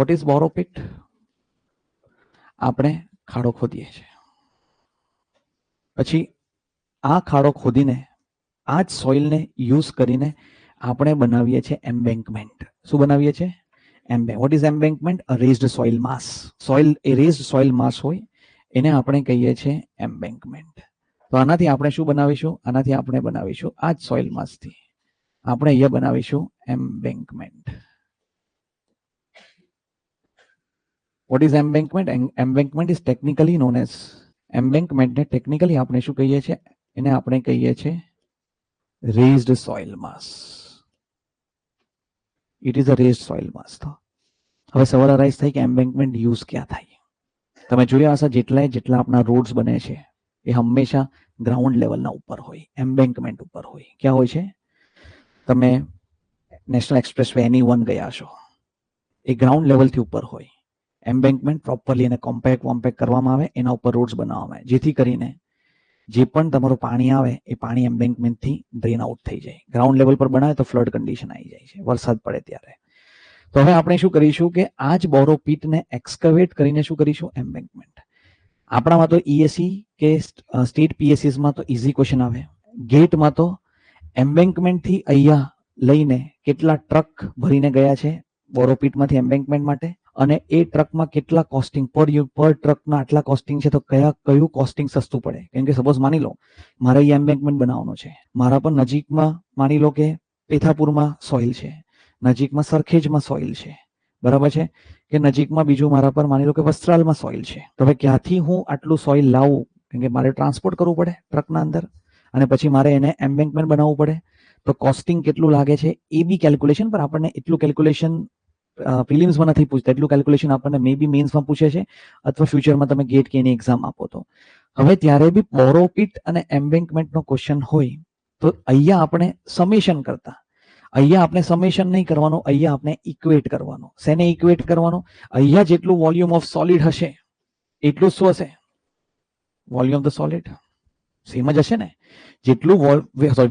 What is બોરોપિટ? આપણે ખાડો ખોદીએ છીએ, પછી આ ખાડો ખોદીને આ જ સોઇલને યુઝ કરીને આપણે બનાવીએ છીએ એમ્બેન્કમેન્ટ. શું બનાવીએ છીએ? What is embankment? A raised soil mass. Soil એ રેઝ્ડ સોઇલ માસ હોય એને આપણે કહીએ છીએ એમ્બેન્કમેન્ટ. તો આનાથી આપણે શું બનાવીશું? આનાથી આપણે બનાવીશું આ જ સોઇલ માસથી આપણે અહીંયા બનાવીશું embankment. What is embankment? Embankment is technically known as, એમ્બેન્કમેન્ટને ટેકનિકલી આપણે શું કહીએ છીએ? એને આપણે કહીએ છીએ raised soil mass. It is a raised soil mass. તો હવે સવાલ અરાઇઝ થાય કે એમ્બેન્કમેન્ટ યુઝ ક્યાં થાય? તમે જોયા હશે જેટલા આપણા રોડ્સ બને છે એ હંમેશા ગ્રાઉન્ડ લેવલના ઉપર હોય, એમ્બેન્કમેન્ટ ઉપર હોય. ક્યાં હોય છે? તમે નેશનલ એક્સપ્રેસવે NE1 ગયા છો, એ ગ્રાઉન્ડ લેવલથી ઉપર હોય. એમ્બેન્કમેન્ટ પ્રોપરલી એને કોમ્પેક્ટ કરવામાં આવે, એના ઉપર રોડ્સ બનાવવામાં આવે, જેથી કરીને જે પણ તમારું પાણી આવે એ પાણી એમ્બેન્કમેન્ટથી ડ્રેન આઉટ થઈ જાય. ગ્રાઉન્ડ લેવલ પર બનાવે તો ફ્લડ કન્ડિશન આવી જાય છે વરસાદ પડે ત્યારે. તો હવે આપણે શું કરીશું કે આ જ બોરોપિટને એક્સકવેટ કરીને શું કરીશું? એમ્બેન્કમેન્ટ. આપણામાં તો ESE કે સ્ટેટ PSCsમાં તો ઇઝી ક્વેશ્ચન આવે. ગેટમાં તો એમ્બેન્કમેન્ટથી અહીંયા લઈને કેટલા ટ્રક ભરીને ગયા છે બોરોપિટમાંથી એમ્બેન્કમેન્ટ માટે, અને એ ટ્રકમાં કેટલા કોસ્ટિંગ પર ટ્રકના આટલા કોસ્ટિંગ છે, તો કયું કોસ્ટિંગ સસ્તું પડે. કેમ કે સપોઝ માની લો મારે અહીંયા એમ્બેન્કમેન્ટ બનાવવાનું છે, મારા પણ નજીકમાં માની લો કે પેથાપુરમાં સોઇલ છે, નજીકમાં સરખેજમાં સોઇલ છે, બરાબર છે, કે નજીકમાં બીજું મારા પર માની લો કે વસ્ત્રાલમાં સોઇલ છે. તો હવે ક્યાંથી હું આટલું સોઇલ લાવું? કેમ કે મારે ટ્રાન્સપોર્ટ કરવું પડે ટ્રકના અંદર, અને પછી મારે એને એમ્બેન્કમેન્ટ બનાવવું પડે. તો કોસ્ટિંગ કેટલું લાગે છે એ બી કેલ્ક્યુલેશન, પર આપણને એટલું કેલ્ક્યુલેશન પ્રિલિમ્સમાં નથી પૂછતા, એટલું કેલ્ક્યુલેશન આપણને મે બી મેન્સમાં પૂછે છે, અથવા ફ્યુચરમાં તમે ગેટ કે એની એક્ઝામ આપો તો. હવે ત્યારે બી બોરોપિટ અને એમ્બેન્કમેન્ટનો ક્વેશ્ચન હોય તો અહીંયા આપણે સમેશન કરતા, અહીંયા આપણે સમેશન નહીં કરવાનું, અહીંયા આપણે ઇક્વેટ કરવાનો. શેને ઇક્વેટ કરવાનો? અહીંયા જેટલું વોલ્યુમ ઓફ સોલિડ હશે એટલું શું હશે? Volume of the solid same જ હશે ને. જેટલું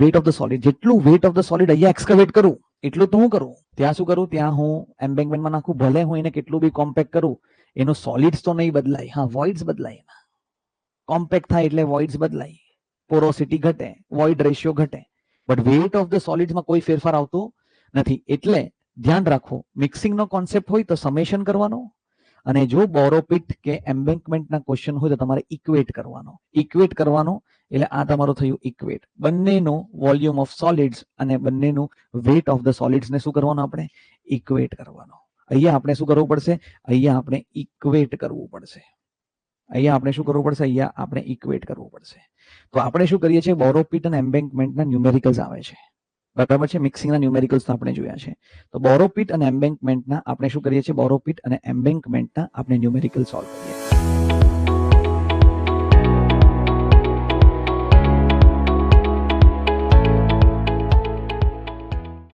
વેટ ઓફ ધ સોલિડ, જેટલું વેટ ઓફ ધ સોલિડ અહીંયા એક્સકવેટ કરું એટલું તો હું કરું ત્યાં શું કરું? ત્યાં હું એમ્બેન્કમેન્ટમાં નાખું. ભલે હું એને કેટલું બી કોમ્પેક્ટ કરું, એનું સોલિડ્સ તો નહીં બદલાય, હા વોઇડ્સ બદલાય. કોમ્પેક્ટ થાય એટલે વોઇડ્સ બદલાય, પોરોસિટી ઘટે, વોઇડ રેશિયો ઘટે, બટ વેટ ઓફ ધ સોલિડ્સમાં કોઈ ફેરફાર આવતો નથી. એટલે ધ્યાન રાખો, મિક્સિંગનો કોન્સેપ્ટ હોય તો સમેશન કરવાનો, અને જો બોરોપિટ કે એમ્બેન્કમેન્ટના ક્વેશ્ચન હોય તો તમારે ઇક્વેટ કરવાનો. ઇક્વેટ કરવાનો એટલે આ તમારું થયું ઇક્વેટ. બંનેનું વોલ્યુમ ઓફ સોલિડ્સ અને બંનેનું વેટ ઓફ ધ સોલિડ્સને શું કરવાનું? આપણે ઇક્વેટ કરવાનો. અહીંયા આપણે શું કરવું પડશે? અહીંયા આપણે ઇક્વેટ કરવું પડશે. અહીંયા આપણે શું કરવું પડશે? અહીંયા આપણે ઇક્વેટ કરવું પડશે. તો આપણે શું કરીએ છીએ? બોરોપિટ અને એમ્બેન્કમેન્ટના ન્યુમેરિકલ્સ આવે છે, બરાબર છે. મિક્સિંગના ન્યુમેરિકલ્સ તો આપણે જોયા છે. તો બોરોપિટ અને એમ્બેન્કમેન્ટના આપણે શું કરીએ છીએ? બોરોપિટ અને એમ્બેન્કમેન્ટના આપણે ન્યુમેરિકલ સોલ્વ કરીએ.